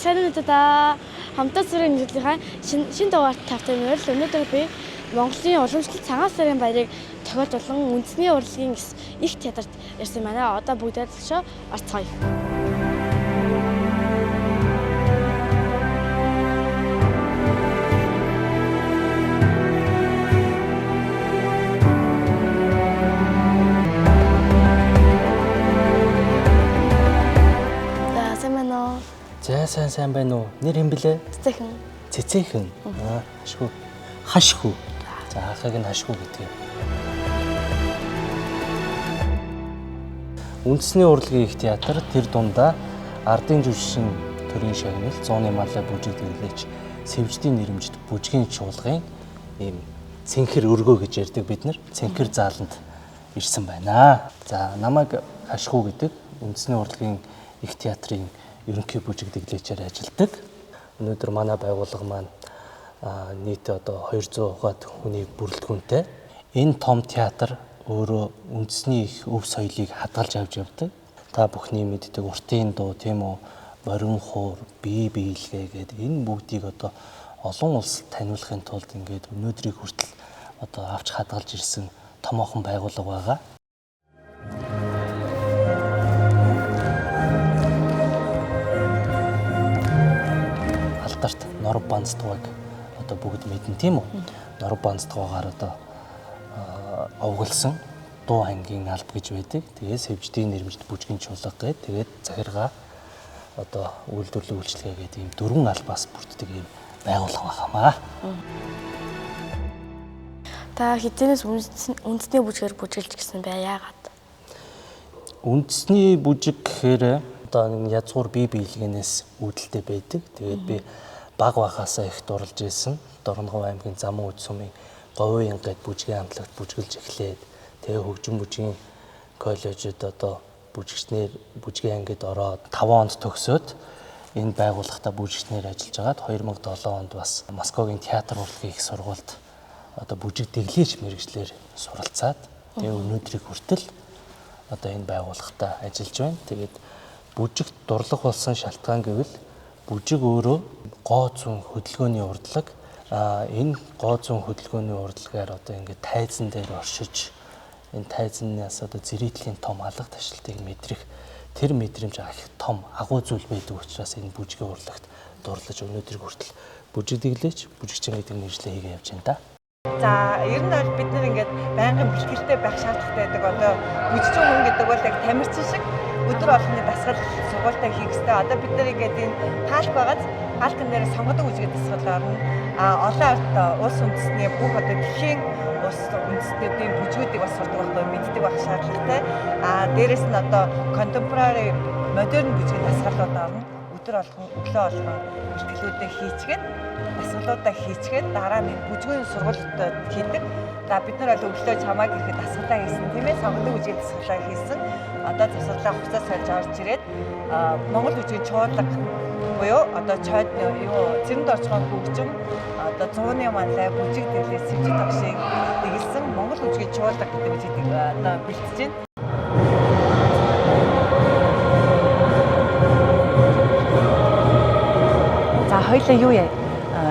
сайн уу хамтаа сүрийн нэвтрүүлгийн шинэ дугаарт тавтай мөрөл өнөөдөр би Монголын уламжлалт цагаан сарын баярыг тохиолдуулан үндэсний урлагийн их театрт ирсэн байна. Одоо бүгдээ төлшөө орцгоё. Сайн байна уу? Нэр хэм блэ? Цэцэхэн. Цэцэхэн. Хашгүй. Хашгүй. За ахыг нь хашгүй гэдэг. Үндэсний урлагийн их театр тэр дундаа ардын жүжигчин төрийн шагнал, зууны маллай бүжиг дэглэж, сэвждийн нэрмжид бүжгийн чуулгын ийм цэнхэр өргөө гэж ярьдаг бид нар цэнхэр зааланд ирсэн байна. За намайг хашгүй гэдэг үндэсний урлагийн их театрын ерөнхий бүжиг дэглэгчээр ажилладаг. Өнөөдөр манай байгууллага маань нийт одоо 200 гаад хүний бүрэлдэхүүнтэй. Энэ том театр өөрөө үндэсний их өв соёлыг хадгалж авч явдаг. Та бүхний мэддэг уртын дуу тийм үү, морин хуур, бие биелгээ гэдэг энэ бүгдийг одоо олон улсад таниулахын тулд ингээд өнөөдрийг хүртэл одоо авч хадгалж ирсэн томоохон байгууллага байгаа. Нор банцдгойг одоо бүгд мэднэ тийм үү? Нор банцдгойгаар одоо овголсон дуу хангийн алба гэж байдаг. Тэгээд сэвждийн нэрмжид бүжгийн чуулга гэдэг. Тэгээд захиргаа одоо үйлдвэрлэл үйлчлэгээ гэдэг ийм дөрвөн албаас бүрддэг ийм байгууллага байхамаа. Та хэзээс үндэсний бүжгээр бүжгэлж гисэн бай яагаад? Үндэсний бүжиг гэхээр одоо язгуур бие биелгэнээс үүдэлтэй байдаг. Тэгээд би баг багасаа их дурлж ирсэн. Дорногов аймгийн Замун үд сумын Говийн гэд бүжгийн хамтлагт бүжгэлж эхлээд тэгээ хөгжим бүжгийн коллежид одоо бүжигчнэр бүжгийн ангид ороод 5 онд төгсөөд энэ байгууллагата бүжигчнэр ажиллаж агаад 2007 онд бас Москвагийн театр урлагийн их сургуульд одоо бүжиг дэглэж мэргэжлэр суралцаад тэгээ өнөөдрийг хүртэл одоо энэ байгууллагата ажиллаж байна. Тэгээд бүжигт дурлах болсон шалтгаан гэвэл бүжиг өөрөө гоо зүүн хөдөлгөөний урдлаг. Энэ гоо зүүн хөдөлгөөний урдлагаар одоо ингээд тайзан дээр оршиж энэ тайзнаас одоо зэрэгтлийн том алга ташлтыг мэдрэх тэр мэдрэмж их том агуу зүйл байдаг учраас энэ бүжгийн урлагт дурлаж өнөөдрийг хүртэл бүжиг дэглэж бүжигчин гэдэг мэргэжлээ хийгээ явж байна да. За ер нь бол бид нар ингээд байнгын бэлтгэлтэй байх шаардлагатай байдаг. Одоо бүжигчин хүн гэдэг бол яг тамирчин шиг өдөр болгоны дасгал сургуультай хийх хэрэгтэй. Одоо бид нар ингээд энэ хаалт байгаад хаалтан дээр сонгодог үжигээ дасгал орно. Олон улс үндэстний бүх одоо дэлхийн улс үндэстнүүдийн бүжгүүдийг бас сурдаг байхгүй мэддэг байх шаардлагатай. Дээрэс нь одоо contemporary модерн бүжгийн дасгалууд орно. Өдөр болгон өглөө болгон бэлтгэлүүдээ хийчгээд дасгалуудаа хийчгээд дараа нь бүжгийн сургуультай хийдэг. За бид нар бол өглөө чамааг ирэхэд дасгалаа хийсэн тийм ээ, сонгодог үжигээ дасгалаа хийсэн. Одоо дасгалаа хугацаа сольж орж ирээд Монгол бүжгийн чуулга буюу одоо чойд цэрэнд орчхон хөгжим одоо зууны маллай бүжиг дэглээ сэвжид тогшийг дэглэсэн Монгол бүжгийн чуулга гэдэг үжигийг одоо бэлтэж байна. За хоёлаа юу яа?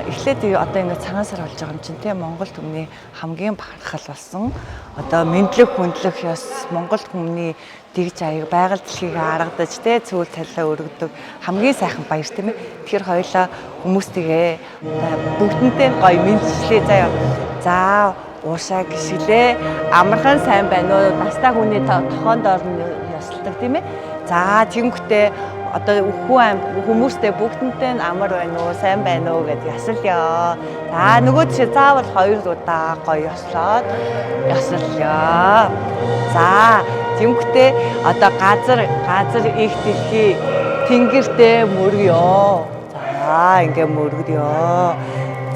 Эхлээд одоо ингээд цагаан сар болж байгаа юм чинь тийм Монгол түмний хамгийн бахархал болсон одоо мэдлэг хүндлэх ёс Монгол түмний тэгж аяг байгаль дэлхийг харагдаж тий цэвэр талаа өргөдөг хамгийн сайхан баяр тийм ээ. Тэгэхээр хоёлаа хүмүүстэйгээ бүгдэнтэй гоё мэдчлээ заяа. За уушаа гიშгэлээ амархан сайн байна уу? Настаа хүний тохоонд орно ёсолдог тийм ээ. За тэнгүүтээ одоо хүмүүстэй бүгдэнтэй амар байна уу, сайн байна уу гэдгийг асуулъя. За нөгөө тийш заавал 2 удаа гоё ёслоод ёслоё. За тэнгүүтээ одоо газар их дэлхий тэнгэртэй мөргөё. За ингээ мөргөё.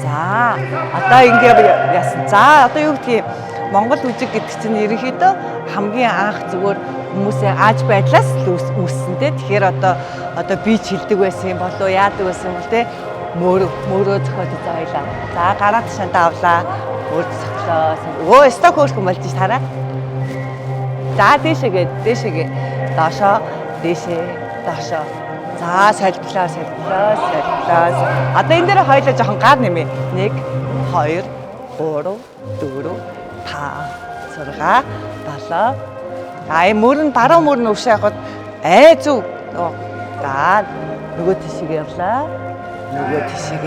За одоо ингээ яасан. За одоо юу гэдгийг Монгол бүжиг гэдэг чинь ерөнхийдөө хамгийн анх зүгээр хүмүүсийн ааж байдлаас үүссэн те. Тэгэхээр одоо би ч хилдэг байсан юм болоо яадаг байсан юм те. Мөрөө зохиод заайлаа. За гараа ташаантаа авлаа. Мөр зохиолоо. Өө сток хөөрхөн болж тараа. За дээшээгээ доошоо дээшээ доошоо. За солилдлоо. Одоо энэ дээр хоёулаа жоохон гар нэмээ. 1 2 3 4 5 6 7 мөрөн баруун мөрөн өвшөө явахад зүг. За нөгөө тишээ явлаа. Нөгөө тишээ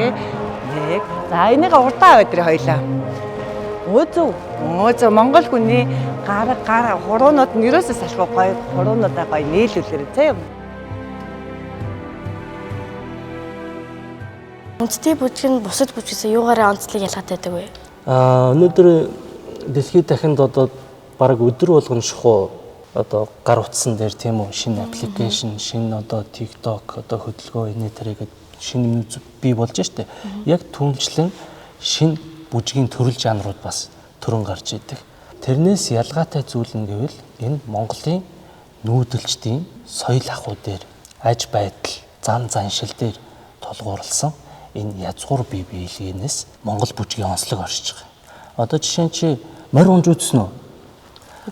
1. За энийг урдаа өдрөө хоёлаа. Өөзөө Монгол хүний гар хуруунууд нь ерөөсөө салхуу гоё хуруунуудаа гоё нийлүүлээрэй заяа. Үндэсний бүжиг нь бусад бүжигээс юугаараа онцлог ялгаатай байдаг вэ? Өнөөдөр дэлхийд дахинд одоо бараг өдөр болгон шахуу одоо гар утсан дээр тийм үү шинэ аппликейшн, шинэ одоо TikTok одоо хөдөлгөөн энэ төрөйг шинэ юм бий болж штэ. Яг түнчлэн шинэ бүжгийн төрөл жанрууд бас төрөн гарч идэг. Тэрнээс ялгаатай зүйл нь гэвэл энэ Монголын нүүдэлчдийн соёл ахуй дээр аж байдал, зан заншил дээр тулгуурласан энэ язгуур бие биелгээс Монгол бүжгийн онцлог оршиж байгаа. Одоо жишээ нь чи морь унж үзсэн үү?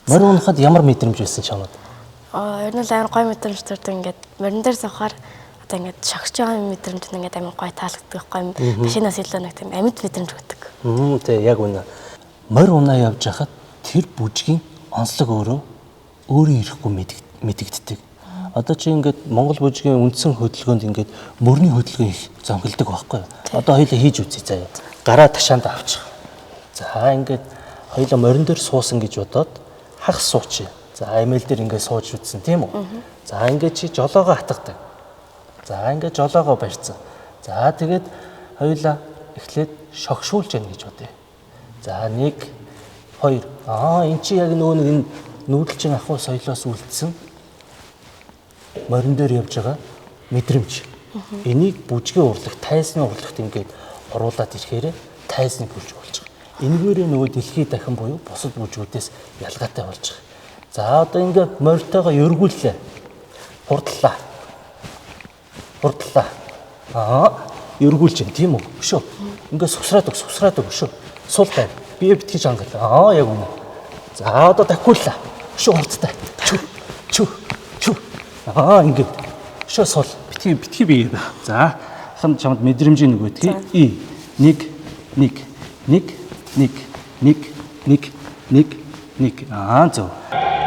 Морь унахад ямар мэдрэмж байсан чамд? Ер нь амар гоё мэдрэмж төрдөг. Ингээд морин дээр сухаар одоо ингээд шогсож байгаа мэдрэмж нь ингээд амар гоё таалагддаг гоё. Машинаас илүү нэг тийм амьд мэдрэмж өгдөг. Тэг яг үнэ. Морь унаа явж хахад тэр бүжгийн онцлог өөрөө ирэхгүй мэдэгддэг. Одоо чи ингээд Монгол бүжгийн үндсэн хөдөлгөөнд ингээд мөрний хөдөлгөөн их зонхилдог байхгүй юу? Одоо хоёулаа хийж үзье заяа. Гараа ташаанд авчих. За ингээд хоёулаа морин дээр суусан гэж бодоод хагас суучих. За амийл дээр ингээд сууж үзсэн тийм үү? За ингээд чи жолоогоо хатгадаг. За ингээд жолоогоо барьцсан. За тэгээд хоёулаа эхлээд шогшуулж яана гэж бодъё. За 1 2 эн чи яг нөгөө нэг энэ нүүдэлчин ахуй соёлоос үлдсэн морин дээр явж байгаа мэдрэмж. Энийг бүжгийн урлаг, тайзны урлагт ингээд оруулаад ирэхээр тайзны бүжиг болж байгаа. Энэгээрээ нөгөө дэлхийд дахин буюу бусад бүжгүүдээс ялгаатай болж байгаа. За одоо ингээд морьтойгоо өргүүллээ. Хурдлаа. Өргүүлж юм тийм үү? Өшөө. Ингээд сусраад өшөө. Сул тай. Бие битгэж хангалаа. Яг үнэ. За одоо дахиуллаа. Өшөө хурдтай. Чү. Ингээд. Өшөө сул. Битгий бие. За хам чамд мэдрэмжийн нэг үтгий. 1 зөв.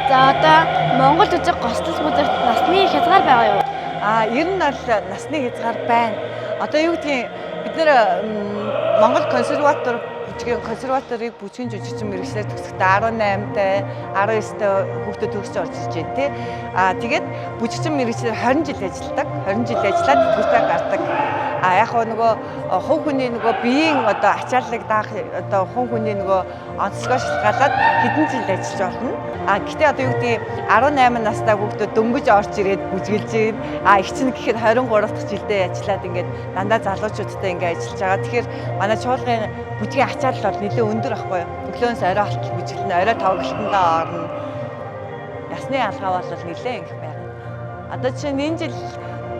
За одоо Монгол бүжиг гослол бүдэгт насны хязгаар байгаа юу? Ер нь бол насны хязгаар байна. Одоо юу гэдгийг бид нэр Монгол консерваторыг бүжгийн жүжигчин мэргэжлэр төгсөхдөө 18-тай 19-тай хүүхдүүд төгсөж орж иж байна тий. Тэгээд бүжигчин мэргэжлэр 20 жил ажилладаг. 20 жил ажиллаад төгсөж гардаг. Яг нөгөө хувь хүний нөгөө биеийн одоо ачааллыг даах одоо хувь хүний нөгөө онцлогоо шалтгаалаад хэдэн жил ажиллаж болно. Гэхдээ одоо юу гэдгийг 18 настай хүүхдүүд дөнгөж орж ирээд бүжгэлж байна. Их чинь гэхэд 23 дахь жилдээ ажиллаад ингээд дандаа залуучуудтай ингээд ажиллаж байгаа. Тэгэхээр манай чуулгын бүжгийн ачаалал бол нэлээд өндөр ахгүй юу? Өглөөнөөс орой болтол бүжгэлнэ, орой 5 гэлтэндээ орно. Ясны алгаа бол нэлээд их байна. Одоо чинь энэ жил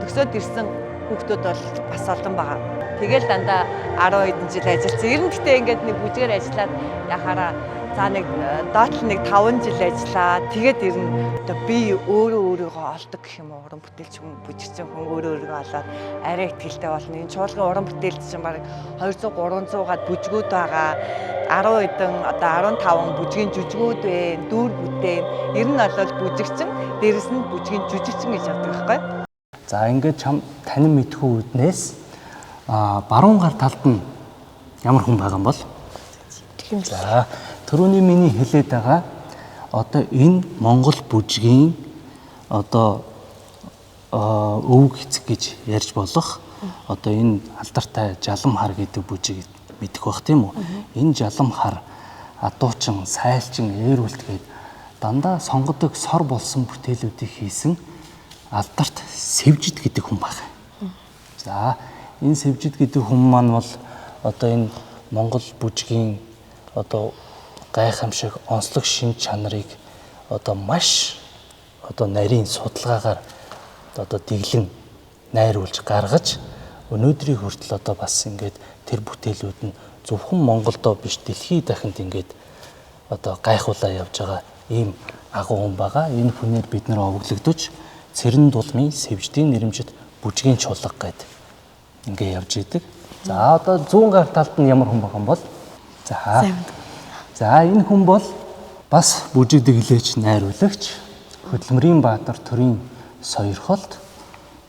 төгсөөд ирсэн хүүхдүүд бол бас олон байгаа. Тэгэл дандаа 10 хэдэн жил ажилласан. Ер нь гэхдээ ингээд нэг бүжгээр ажиллаад яхаараа за нэг доотлол нэг 5 жил ажиллаа. Тэгээд ер нь одоо би өөрийгөө олдог гэх юм уу? Уран бүтээлч хүн бүжигчин хүн өөрийгөө олоод арай ихтгэлтэй болно. Энэ чуулган уран бүтээлч чинь баг 200 300 гад бүжгүүд байгаа. 10 хэдэн одоо 15 бүжгийн жүжгүүд вэ, дүүр бүтээн. Ер нь бол бүжигчин, дээрэс нь бүжгийн жүжигчин гэж явдаг байхгүй юу? За ингээд танин мэдхүү үднээс баруун гар талд нь ямар хүн байгаа юм бол? За түрүүний миний хэлээд байгаа одоо энэ Монгол бүжгийн одоо өвөг эцэг гэж ярьж болох одоо энэ алдартай жалам хар гэдэг бүжиг мэдэх бах тийм үү? Энэ жалам хар адуучин, сайлчин, ээрүүлт гээд дандаа сонгодог сор болсон бүтээлүүдийг хийсэн алдарт Сэвжид гэдэг хүн байна. За энэ Сэвжид гэдэг хүн маань бол одоо энэ Монгол бүжгийн одоо гайхамшиг онцлог шин чанарыг одоо маш одоо нарийн судалгаагаар одоо дэглэн найруулж гаргаж өнөөдрийн хүртэл одоо бас ингээд тэр бүтээлүүд нь зөвхөн Монголдоо биш дэлхийд дахинд ингээд одоо гайхуулаа явж байгаа ийм агуу хүн байгаа. Энэ хүнээр бид нэр овоглогдож цэрэн дулмын сэвждийн нэрэмжит бүжгийн чулга гэдэг ингээ явж идэг. За одоо зүүн гар талд нь ямар хүн байгаа юм бол за энэ хүн бол бас бүжиг дэглээч найруулагч Хөдөлмөрийн Баатар төрийн соёрхолд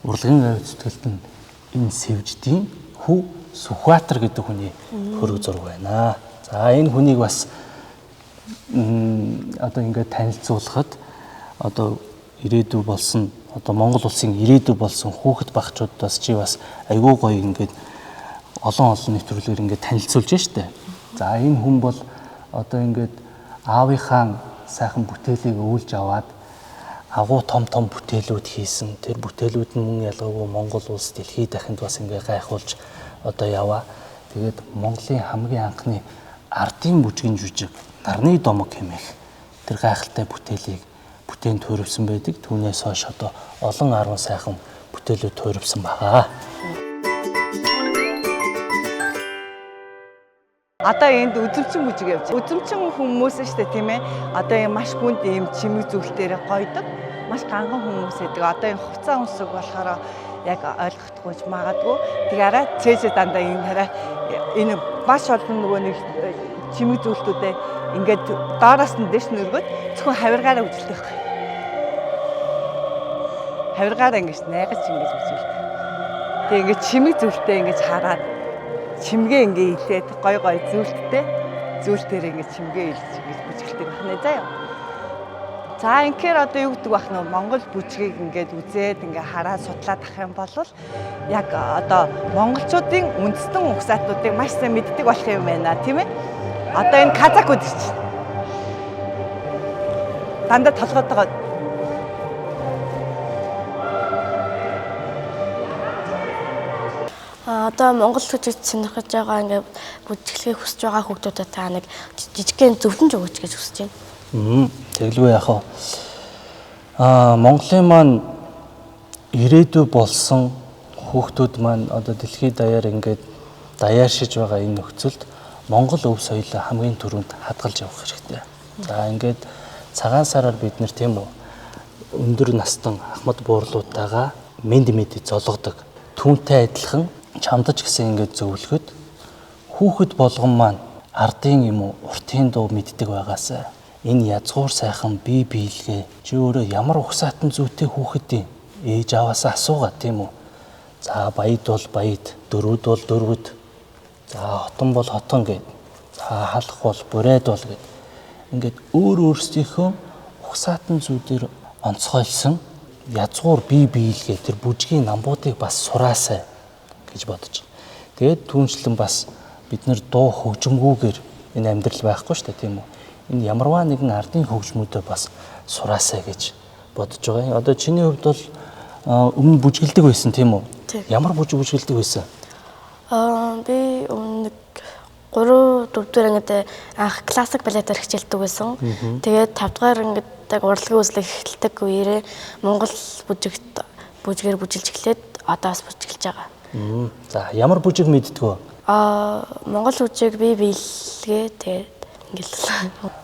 урлагийн авь зүтгэлд нь энэ сэвждийн Хүү Сүхбаатар гэдэг хүний хөрөг зураг байна. За энэ хүнийг бас одоо ингээд танилцуулахад одоо ирээдүй болсон одоо Монгол улсын ирээдүй болсон хүүхэд багчуудаас чи бас айгүй гоё ингээд олон нэвтрүүлгээр ингээд танилцуулж штэ. За энэ хүн бол одоо ингээд аавынхаа сайхан бүтээлийг өвлж аваад агуу том бүтээлүүд хийсэн. Тэр бүтээлүүд нь мөн ялгаагүй Монгол улс дэлхийд дахинд бас ингээд гайхуулж одоо яваа. Тэгээд Монголын хамгийн анхны ардын бүжгийн жүжиг Нарны домог хэмээх тэр гайхалтай бүтээлийг бүтээн төрөвсөн байдаг. Түүнээс хойш одоо олон 10 сайхан бүтээлүүд төрөвсөн байгаа. Одоо энд үзэмчин бүжиг явж байна. Үзэмчин хүмүүс шүү дээ тийм ээ. Одоо юм маш хүнд ийм чимэг зүйлтээр гойдог. Маш ганган хүмүүс гэдэг. Одоо энэ хуцаа өмсөг болохоор яг ойлгохдоггүйж магадгүй. Тэгээрээ цээжээ дандаа энэ хараа энэ маш олон нөгөө нэг чимэг зүйлтүүдээ ингээд доороос нь дэш нөргөөд зөвхөн хавиргаараа үзүүлдэг байхгүй. Хавиргаараа ингэж найгаж ингэж үзүүлдэг. Тэгээ ингэж чимэг зүйлтээ ингэж хараад чимгээ ингээ илээд гой зүйлтээр ингээ чимгээ илж ингэж бүжгэлдэг байна заяа. За инхээр одоо юу гэдэг бах нөө Монгол бүжгийг ингээд үзээд ингээ хараад судлаад ах юм бол яг одоо монголчуудын үндэстэн угсаатнуудыг маш сайн мэддэг болох юм байна тийм ээ. Одоо энэ казакууд чинь дандаа толгойд байгаа. Одоо Монгол бүжигт сонирхож байгаа ингээд бүжиглэхийг хүсэж байгаа хүүхдүүдэд та нэг жижигхэн зөвлөж өгөөч гэж хүсэж байна. Тэглгүй яах вэ? Монголын маань ирээдүй болсон хүүхдүүд маань одоо дэлхийд даяар ингээд даяаршиж байгаа энэ нөхцөлд Монгол өв соёлоо хамгийн түрүүнд хадгалж явах хэрэгтэй. За ингээд цагаан сараар бид нэр тийм үү өндөр настан ахмад буурлуудтайгаа мэд зологдог. Түүнтэй адилхан чамдаж гэсэн ингээд зөвлөхөд хүүхэд болгон маань ардын юм уу уртын дуу мэддэг байгаасаа энэ язгуур сайхан бие биелгээ чи өөрөө ямар угсаатан зүйтэй хүүхэдийн ээж аваасаа асуугаа тийм үү. За баяд бол баяд, дөрвөд бол дөрвөд. За хотон бол хотон гэд. За халах бол бурайд бол гэд. Ингээд өөрсдийнхөө угсаатан зүйдээр онцгойлсон язгуур бие биелгээ тэр бүжгийн намбуудыг бас сураасай гэж бодож. Тэгээд түүнчлэн бас бид нэр дуу хөгжимгүйгээр энэ амьдрал байхгүй шүү дээ тийм үү. Энэ ямарваа нэгэн ардын хөгжмөдөө бас сураасай гэж бодож байгаа юм. Одоо чиний хувьд бол өмнө бүжгэлдэг байсан тийм үү? Ямар бүжгэлдэг байсан? Би өмнө 3-4 дугаар ангид анх классик балетаар хичээлдэг байсан. Тэгээд 5 дугаар ангид урлагийн үзлэг эхэлдэг үеэрээ Монгол бүжгээр бүжилж эхлээд одоо бас бүжиглэж байгаа. За ямар бүжиг мэддэг вэ? Монгол бүжиг бие биелгээ тэгээд ингээл.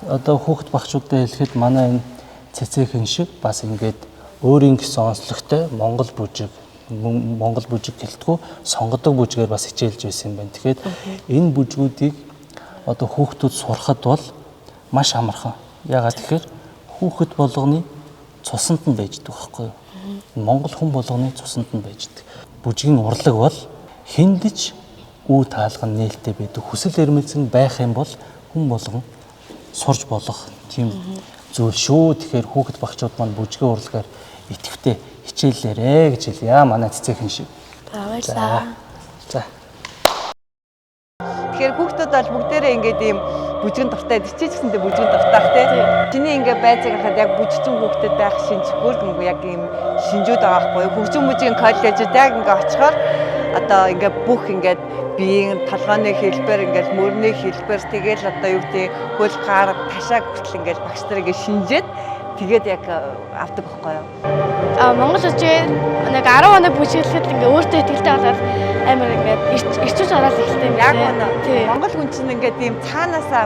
Одоо хүүхэд багчуудаа хэлэхэд манай энэ цэцээхэн шиг бас ингээд өөрийн гэсэн онцлогтой Монгол бүжиг гэлтгүү сонгодог бүжгээр бас хичээлж байсан юм байна. Тэгэхээр энэ бүжгүүдийг одоо хүүхдүүд сурахад бол маш амархан. Яагаад тэгэхээр хүүхэд болгоны цуснд нь байждаг байхгүй юу? Монгол хүн болгоны цуснд нь байждаг. Бүжгийн урлаг бол хиндэж үе таалган нээлттэй байдаг. Хүсэл эрмэлзэн байх юм бол хүн болгон сурж болох тийм зүйл шүү. Тэгэхээр хүүхэд багчууд маань бүжгийн урлагаар идэвхтэй хичээллээрэ гэж хэлье. Манай цэцээхэн шиг. Баярлалаа. За. Тэгэхээр хүүхдүүд бол бүгдээрээ ингээд ийм бүжгэн дуртай, дичиж гэсэндээ бүжгэн дуртай тий. Чиний ингээд байцааг хахад яг бүжигчин хүүхдэд байх шинж хөргөнгөө яг ийм шинжүүд байгаа байхгүй юу? Хөгжим бүжгийн коллежид яг ингээд очихоор одоо ингээд бүх ингээд биеийн толгойн хэлбэр ингээд мөрний хэлбэр тэгэл одоо юу гэдэг хөл гар ташааг хүртэл ингээд багш нар ингээд шинжээд тэгээд яг авдаг байхгүй юу? Монгол бүжиг нэг 10 хоног бүжиглэхэд ингээ өөртөө ихтэй болоод амар ингээ ирчүүж ороод эхэлдэг юм яг үнэ. Монгол хүн чинь ингээд ийм цаанаасаа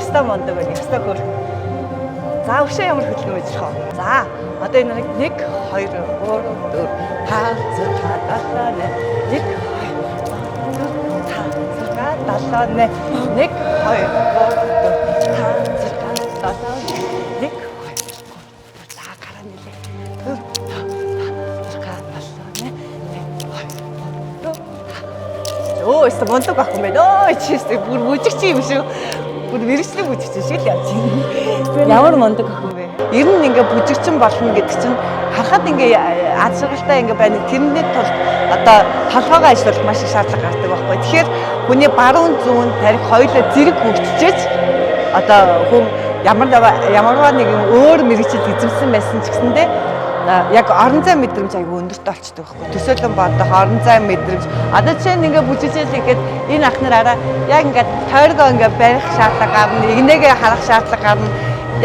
Ста мондог байна. Ста гөр. За өвшөө ямар хөдөлгөөн байж болох вэ? За одоо энэ нэг 1 2 3 4 Өө, ста мондог ахгүй мэн. Өө, чистэ бүр бүжигч юм шүү. Бүр мэрэгчлэг бүжигч шиг л явж байна. Ямар мондог ахгүй вэ? Ер нь ингээ бүжигчин болно гэдэг чинь харахад ингээ аз жаргалтай ингээ байна. Тэрний тулд одоо толгоогоо ажиллуулах маш их шаардлага гардаг байхгүй. Тэгэхээр хүний баруун зүүн тарих хоёулаа зэрэг хөгжиж одоо хүн ямарваа нэгэн өөр мэрэгчд эзэмсэн байсан ч гэсэндээ яг орон зай мэдрэмж аягүй өндөртөө болчдөг байхгүй. Төсөөлөн бодох орон зай мэдрэмж. Одоо жишээ нь ингээ бүжижэл ихэд энэ ах нараараа яг ингээ тойргоо ингээ барих шаардлага гарна, игнэгээ харах шаардлага гарна.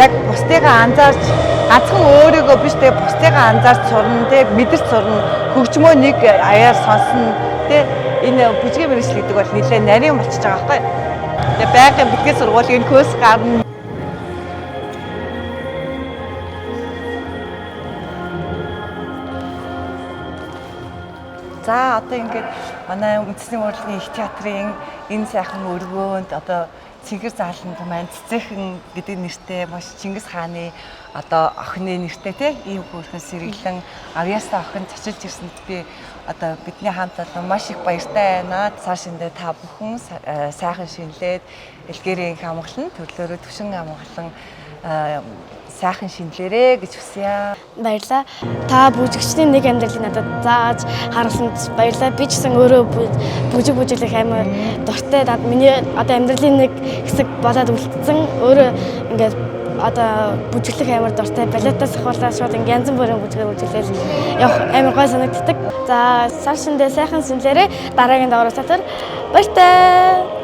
Яг бусдыгаа анзаарч ганцхан өөрийгөө биш тэгээ бусдыгаа анзаарч сурна, тэгээ мэдэрч сурна, хөгжмөө нэг аяар сонсно. Тэгээ энэ бүжгийн мэргэжил гэдэг бол нэлээд нарийн болчихж байгаа байхгүй. Тэгээ байнгын бэлгийн сургуулийн курс гарна. За одоо ингээд манай үндэсний урлагийн их театрын энэ сайхан өргөөнд одоо Цэнгэр зааланд маань Цэцэхэн гэдэг нэртэй маш Чингис хааны одоо охины нэртэй тийм ийм хөрхөн сэргэлэн авьяастай охин цочилж ирсэнд би одоо бидний хамт олон маш их баяртай байна. Цаашиндээ та бүхэн сайхан шинэлээд Элгэрийн их амгалан төрлөөрөө төвшин амгалан сайхан шинэлэрэ гэж хүсье. Баярлалаа. Та бүжигчдийн нэг амьдралыг надад зааж харуулсанд баярлалаа. Би ч гэсэн өөрөө бүжиглэх амар дуртай. Миний одоо амьдралын нэг хэсэг болоод үлдсэн. Өөрөө ингээд одоо бүжиглэх амар дуртай. Балетаас ахуулаад шууд ингээд янз бүрийн бүжиглэл явах амар гой санагддаг. За сар шиндээ сайхан шинэлэрэ дараагийн давраа цатар баяртай.